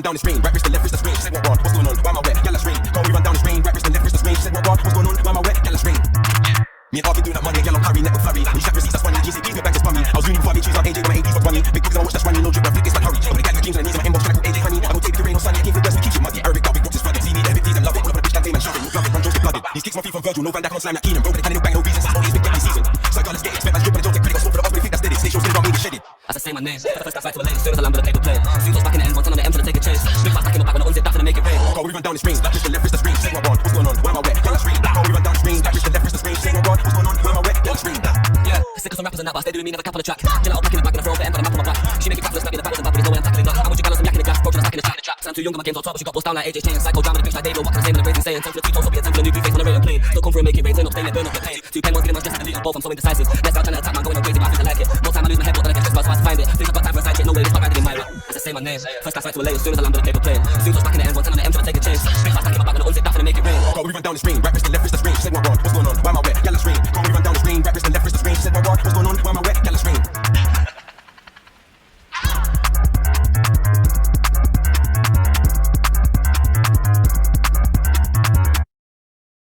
down the screen, rap wrist, the left wrist, the screen. She said, what, what's going on? Why am I wet? Girl, I scream. Call me run down the screen, rap wrist, the left wrist, the screen. She said, what, what's going on? Why am I wet? Girl, I scream. Me and Harvey doing that money, girl, I'm curry, network flurry. These chat receipts, that's funny, GCP's me back to spummy. I was uni before I made cheese on AJ, got my ADs for bunny. Big pigs on my watch, that's running, no drip, I flick this like hurry. Got the cat with jeans on the knees in my inbox, trying to call AJ funny. I don't take the rain on sunny, I came for dust, we keep it muddy. Arabic, Dalby, books is flooded. See me, the MVPs, them love it. All up on the bitch, that game and shove it. Love it, run Jones, get flooded. These kicks my feet from Virgil, no Van Dijk on slam, like Keenan. Bro, but the cannon, no bang, no reason, so always big every season. So girl, let's get it, Sped, let's drip, and the Jones, get pretty, got smoke for the up, but they think that's dead. Stay show, still got me to shed it. As I say my name, first I fight to a lane, as soon as I land with a paper plane. Seems I was back in the end, one time on the M to take a chase. Big fast, I came up back on the unzip, back to make it rain. Call we run down the screen, left wrist, the left wrist, the screen. Say what, what's going on? Why am I wet? Girl, I scream. Call we run down the screen, left wrist, the left wrist, the screen. Say what, what's going on? Why am I wet? Girl, I scream. Yeah, sick of some rappers and that, but I stay doing me, never cap on the track. Chill out back in the back and I throw up the M on the map on my back. She make it fabulous, snap in the back with the back, but there's no way I'm tackling that. I want you balance, I'm yakking the gash, approaching, I'm stacking the trap. I'm too young, my game's on top, but she got bust down like Aitch-AJ and psycho drama, the bitch like David, what can I say when the brains insane? Time for the two-tone, so be a time for the new face on the rail plane. Don't come for a make it rain, turn up, stay lit, burn up the pain. Two pen ones, getting much just in the lead, both, I'm so indecisive. Next out trying to attack, man, going on crazy, but I think I like it. More time I lose my head, but then I get just so hard to find it. Think I've got time for a side chick, no way, it's not riding in my way. As I say my name, first I fight to a lane, as soon as I land with a paper plane. Seems I was back in the end, one time on the M to take a chase. Big fast, I came up back on the unzip, back to make it rain. Call we run down the screen, rap wrist, the left wrist, the screen. She said what, what's going on? Why am I wet? Girl, I scream. Call we run down the screen, rap wrist, the left wrist, the screen. She said what, what's going on? Why am I wet?